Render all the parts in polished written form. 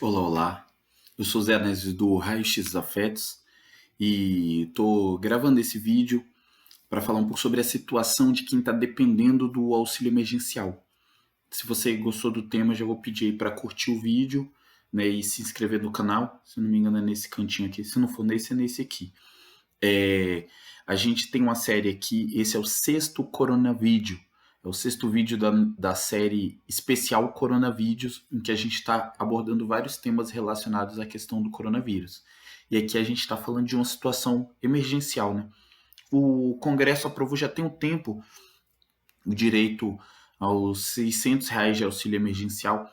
Olá, olá. Eu sou Zé Neves do Raio X Afetos e tô gravando esse vídeo para falar um pouco sobre a situação de quem está dependendo do auxílio emergencial. Se você gostou do tema, já vou pedir aí para curtir o vídeo, né, e se inscrever no canal. Se não me engano, é nesse cantinho aqui. Se não for nesse, é nesse aqui. É, a gente tem uma série aqui, esse é o sexto Coronavídeo. É o sexto vídeo da série especial Coronavídeos, em que a gente está abordando vários temas relacionados à questão do coronavírus. E aqui a gente está falando de uma situação emergencial, né? O Congresso aprovou já tem um tempo o direito aos R$ 600 de auxílio emergencial.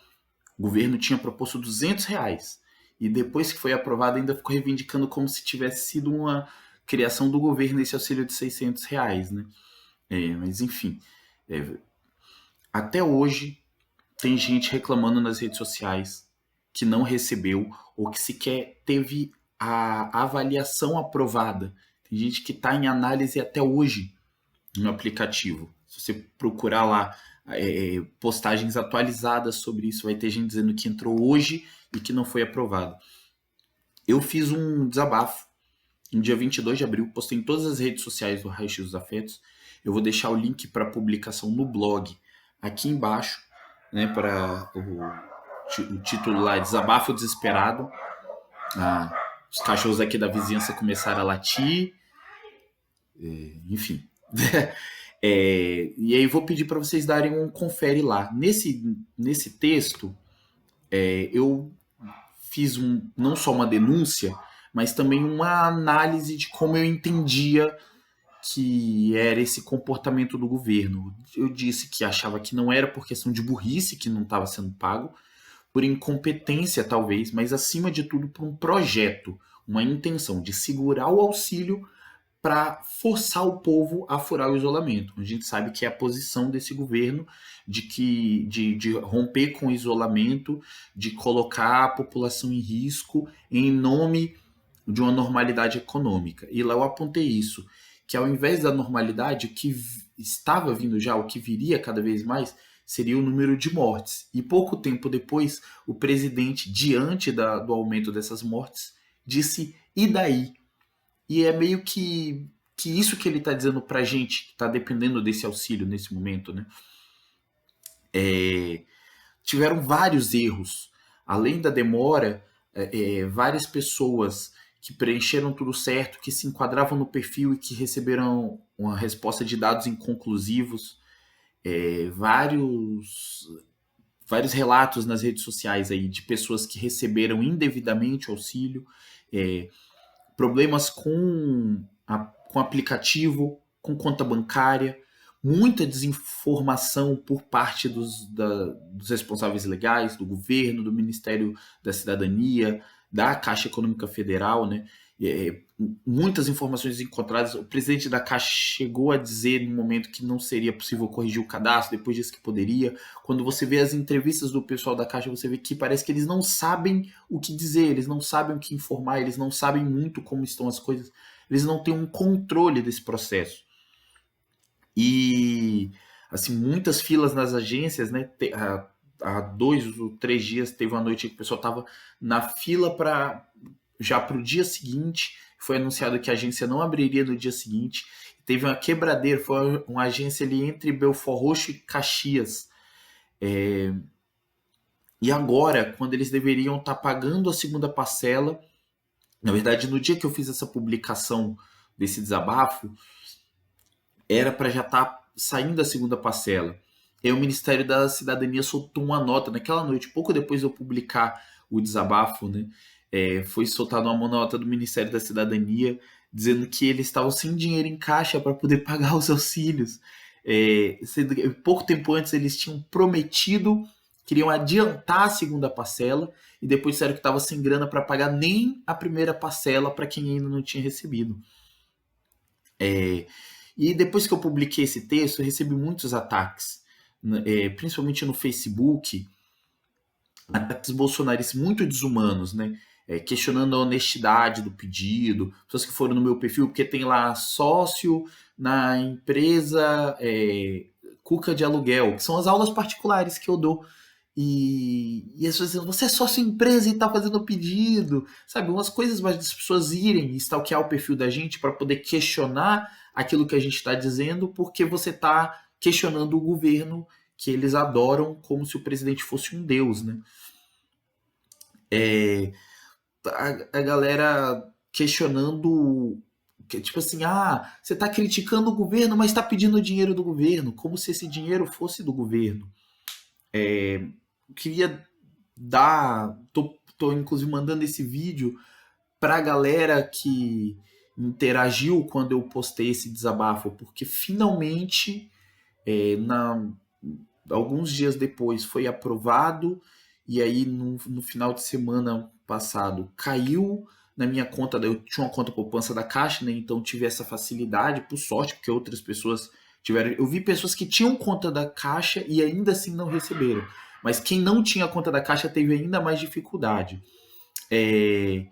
O governo tinha proposto R$ 200. E depois que foi aprovado, ainda ficou reivindicando como se tivesse sido uma criação do governo esse auxílio de R$ 600, né? Mas enfim, é, até hoje tem gente reclamando nas redes sociais que não recebeu ou que sequer teve a avaliação aprovada. Tem gente que está em análise até hoje no aplicativo. Se você procurar lá postagens atualizadas sobre isso, vai ter gente dizendo que entrou hoje e que não foi aprovado. Eu fiz um desabafo no dia 22 de abril, postei em todas as redes sociais do Raio X dos Afetos. Eu vou deixar o link para publicação no blog aqui embaixo, né, para o título lá, Desabafo Desesperado. Os cachorros aqui da vizinhança começaram a latir, enfim. E aí vou pedir para vocês darem um confere lá. Nesse texto, eu fiz não só uma denúncia, mas também uma análise de como eu entendia que era esse comportamento do governo. Eu disse que achava que não era por questão de burrice que não estava sendo pago, por incompetência talvez, mas acima de tudo por um projeto, uma intenção de segurar o auxílio para forçar o povo a furar o isolamento. A gente sabe que é a posição desse governo de romper com o isolamento, de colocar a população em risco em nome de uma normalidade econômica. E lá eu apontei isso, que ao invés da normalidade, o que estava vindo já, o que viria cada vez mais, seria o número de mortes. E pouco tempo depois, o presidente, diante do aumento dessas mortes, disse: e daí? E é meio que isso que ele está dizendo para a gente, que está dependendo desse auxílio nesse momento, né? Tiveram vários erros. Além da demora, várias pessoas que preencheram tudo certo, que se enquadravam no perfil e que receberam uma resposta de dados inconclusivos. Vários relatos nas redes sociais aí de pessoas que receberam indevidamente o auxílio, problemas com aplicativo, com conta bancária, muita desinformação por parte dos responsáveis legais, do governo, do Ministério da Cidadania, da Caixa Econômica Federal, né? Muitas informações encontradas. O presidente da Caixa chegou a dizer no momento que não seria possível corrigir o cadastro, depois disse que poderia. Quando você vê as entrevistas do pessoal da Caixa, você vê que parece que eles não sabem o que dizer, eles não sabem o que informar, eles não sabem muito como estão as coisas, eles não têm um controle desse processo. E assim, muitas filas nas agências, né? Há 2 ou 3 dias teve uma noite que o pessoal estava na fila para o dia seguinte. Foi anunciado que a agência não abriria no dia seguinte. Teve uma quebradeira, foi uma agência ali entre Belfort Roxo e Caxias. E agora, quando eles deveriam estar pagando a segunda parcela, na verdade, no dia que eu fiz essa publicação desse desabafo, era para já estar saindo a segunda parcela. E aí o Ministério da Cidadania soltou uma nota naquela noite, pouco depois de eu publicar o desabafo, né? Foi soltada uma nota do Ministério da Cidadania dizendo que eles estavam sem dinheiro em caixa para poder pagar os auxílios. Pouco tempo antes eles tinham prometido, queriam adiantar a segunda parcela e depois disseram que estava sem grana para pagar nem a primeira parcela para quem ainda não tinha recebido. E depois que eu publiquei esse texto, eu recebi muitos ataques, principalmente no Facebook, ataques bolsonaristas muito desumanos, né? Questionando a honestidade do pedido, pessoas que foram no meu perfil, porque tem lá sócio na empresa Cuca de Aluguel, que são as aulas particulares que eu dou. E as pessoas dizendo, você é só sua empresa e tá fazendo pedido, sabe? Umas coisas mais das pessoas irem stalkear o perfil da gente para poder questionar aquilo que a gente está dizendo, porque você está questionando o governo que eles adoram como se o presidente fosse um deus, né? É, a galera questionando, tipo assim, você está criticando o governo, mas está pedindo dinheiro do governo, como se esse dinheiro fosse do governo. Queria tô inclusive mandando esse vídeo para a galera que interagiu quando eu postei esse desabafo, porque finalmente, é, na, alguns dias depois, foi aprovado, e aí no final de semana passado caiu na minha conta. Eu tinha uma conta poupança da Caixa, né? Então tive essa facilidade, por sorte, porque outras pessoas tiveram. Eu vi pessoas que tinham conta da Caixa e ainda assim não receberam. Mas quem não tinha conta da Caixa teve ainda mais dificuldade. É,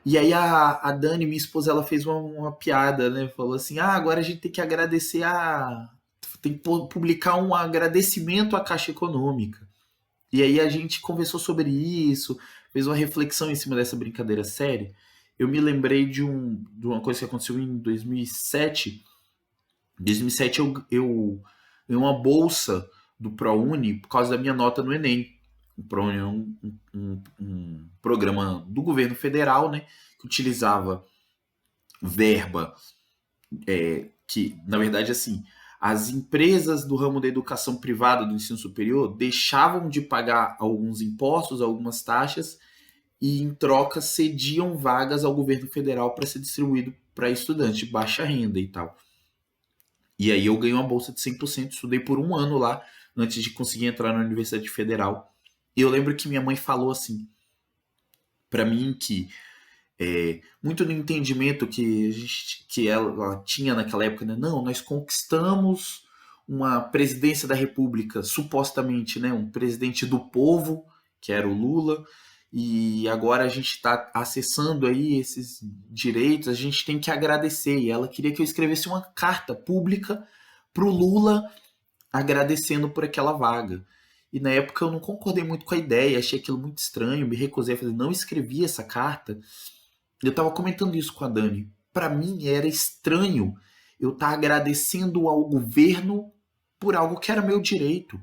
e aí a Dani, minha esposa, ela fez uma piada, né? Falou assim: agora a gente tem que agradecer a. Tem que publicar um agradecimento à Caixa Econômica. E aí a gente conversou sobre isso, fez uma reflexão em cima dessa brincadeira séria. Eu me lembrei de uma coisa que aconteceu em 2007. Em 2007 eu ganhei uma bolsa do ProUni por causa da minha nota no Enem. O ProUni é um programa do governo federal, né, que utilizava verba, que, na verdade, assim, as empresas do ramo da educação privada do ensino superior deixavam de pagar alguns impostos, algumas taxas, e em troca cediam vagas ao governo federal para ser distribuído para estudantes de baixa renda e tal. E aí eu ganhei uma bolsa de 100%, estudei por um ano lá, antes de conseguir entrar na Universidade Federal. E eu lembro que minha mãe falou assim, para mim, que muito no entendimento que ela tinha naquela época, né? Não, nós conquistamos uma presidência da República, supostamente, né? Um presidente do povo, que era o Lula, e agora a gente está acessando aí esses direitos, a gente tem que agradecer. E ela queria que eu escrevesse uma carta pública para o Lula agradecendo por aquela vaga. E na época eu não concordei muito com a ideia, achei aquilo muito estranho, me recusei a fazer, não escrevi essa carta. Eu estava comentando isso com a Dani. Para mim era estranho eu estar agradecendo ao governo por algo que era meu direito.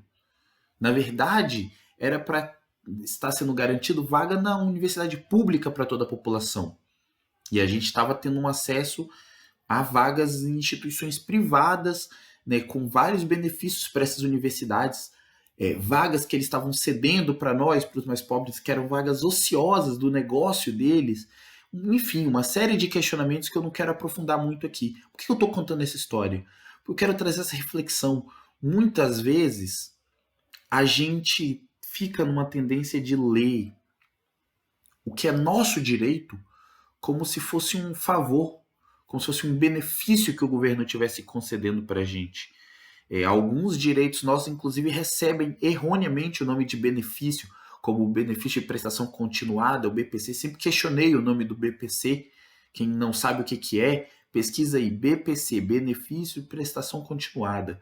Na verdade, era para estar sendo garantido vaga na universidade pública para toda a população. E a gente estava tendo um acesso a vagas em instituições privadas, né, com vários benefícios para essas universidades. Vagas que eles estavam cedendo para nós, para os mais pobres, que eram vagas ociosas do negócio deles. Enfim, uma série de questionamentos que eu não quero aprofundar muito aqui. Por que eu estou contando essa história? Porque eu quero trazer essa reflexão. Muitas vezes a gente fica numa tendência de ler o que é nosso direito como se fosse um favor, como se fosse um benefício que o governo estivesse concedendo para a gente. Alguns direitos nossos, inclusive, recebem erroneamente o nome de benefício, como o benefício de prestação continuada, o BPC. Sempre questionei o nome do BPC. Quem não sabe o que é, pesquisa aí, BPC, benefício de prestação continuada.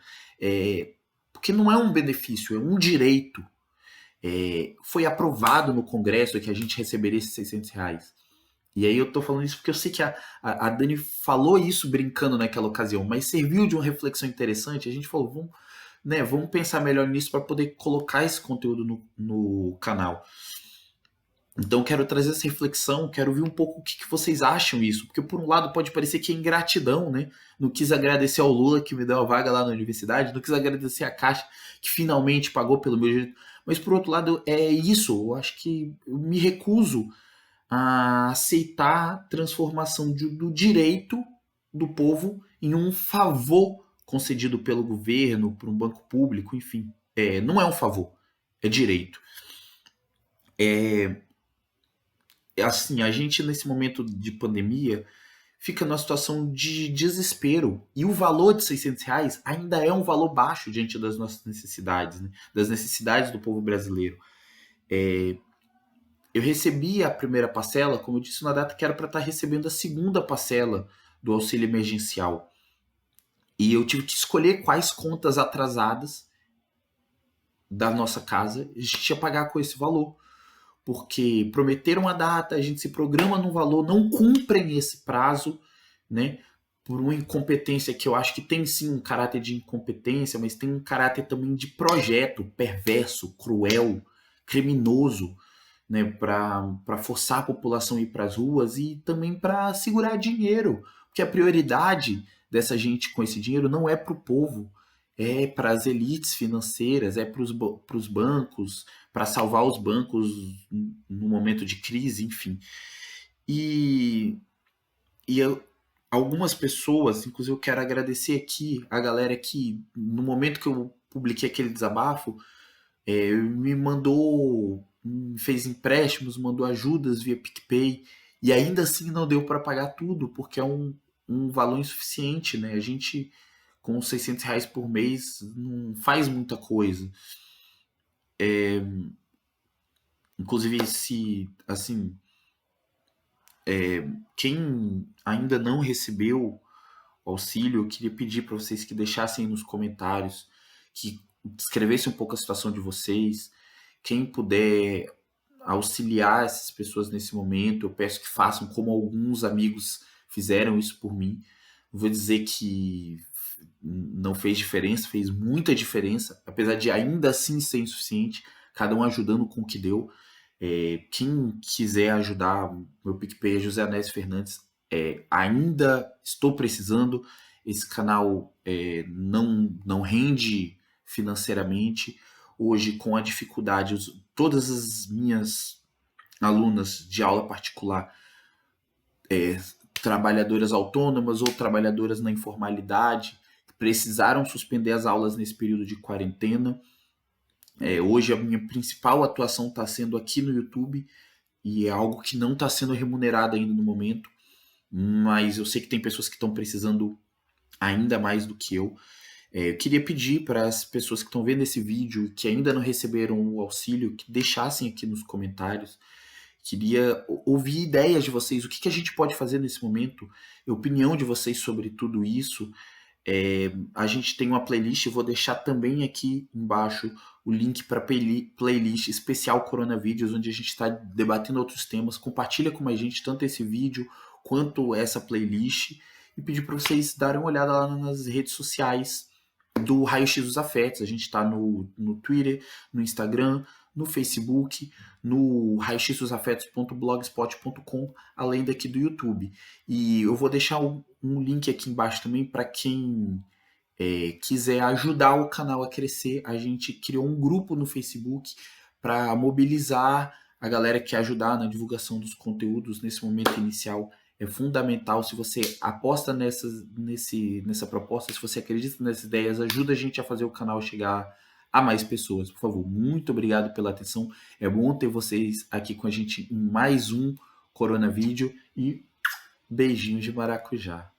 Porque não é um benefício, é um direito. Foi aprovado no Congresso que a gente receberia esses R$ 600. E aí eu tô falando isso porque eu sei que a Dani falou isso brincando naquela ocasião, mas serviu de uma reflexão interessante. A gente falou, vamos pensar melhor nisso para poder colocar esse conteúdo no canal. Então quero trazer essa reflexão, quero ver um pouco o que vocês acham isso, porque por um lado pode parecer que é ingratidão, né? Não quis agradecer ao Lula que me deu a vaga lá na universidade, não quis agradecer a Caixa que finalmente pagou pelo meu direito, mas por outro lado é isso, eu acho que eu me recuso a aceitar a transformação do direito do povo em um favor concedido pelo governo, por um banco público, enfim. Não é um favor, é direito. Assim, a gente nesse momento de pandemia fica numa situação de desespero. E o valor de R$ 600 ainda é um valor baixo diante das nossas necessidades, né? Das necessidades do povo brasileiro. Eu recebi a primeira parcela, como eu disse, na data que era para estar recebendo a segunda parcela do auxílio emergencial. E eu tive que escolher quais contas atrasadas da nossa casa, a gente ia pagar com esse valor. Porque prometeram uma data, a gente se programa num valor, não cumprem esse prazo, né? Por uma incompetência que eu acho que tem sim um caráter de incompetência, mas tem um caráter também de projeto perverso, cruel, criminoso, né? Para forçar a população a ir para as ruas e também para segurar dinheiro. Porque a prioridade dessa gente com esse dinheiro não é para o povo, é para as elites financeiras, é para os bancos, para salvar os bancos no momento de crise, enfim. E, algumas pessoas, inclusive eu quero agradecer aqui a galera que, no momento que eu publiquei aquele desabafo, me mandou, fez empréstimos, mandou ajudas via PicPay, e ainda assim não deu para pagar tudo, porque é um valor insuficiente, né? A gente, com R$ 600 por mês, não faz muita coisa. Inclusive, se, assim, quem ainda não recebeu o auxílio, eu queria pedir para vocês que deixassem aí nos comentários, que descrevessem um pouco a situação de vocês. Quem puder auxiliar essas pessoas nesse momento, eu peço que façam como alguns amigos fizeram isso por mim. Vou dizer que não fez diferença, fez muita diferença, apesar de ainda assim ser insuficiente, cada um ajudando com o que deu. Quem quiser ajudar, meu PicPay é José Anésio Fernandes. Ainda estou precisando. Esse canal não rende financeiramente. Hoje, com a dificuldade, todas as minhas alunas de aula particular, trabalhadoras autônomas ou trabalhadoras na informalidade, precisaram suspender as aulas nesse período de quarentena. Hoje a minha principal atuação está sendo aqui no YouTube, e é algo que não está sendo remunerado ainda no momento, mas eu sei que tem pessoas que estão precisando ainda mais do que eu. Eu queria pedir para as pessoas que estão vendo esse vídeo, que ainda não receberam o auxílio, que deixassem aqui nos comentários. Queria ouvir ideias de vocês, o que a gente pode fazer nesse momento, a opinião de vocês sobre tudo isso. A gente tem uma playlist, eu vou deixar também aqui embaixo o link para playlist especial Coronavídeos, onde a gente está debatendo outros temas. Compartilha com mais gente tanto esse vídeo quanto essa playlist, e pedir para vocês darem uma olhada lá nas redes sociais do Raio X dos Afetos. A gente está no Twitter, no Instagram, no Facebook, no raioxdosafetos.blogspot.com, além daqui do YouTube. E eu vou deixar um link aqui embaixo também para quem quiser ajudar o canal a crescer. A gente criou um grupo no Facebook para mobilizar a galera que quer ajudar na divulgação dos conteúdos nesse momento inicial. É fundamental. Se você aposta nessa proposta, se você acredita nessas ideias, ajuda a gente a fazer o canal chegar a mais pessoas. Por favor, muito obrigado pela atenção. É bom ter vocês aqui com a gente em mais um Coronavídeo, e beijinhos de maracujá.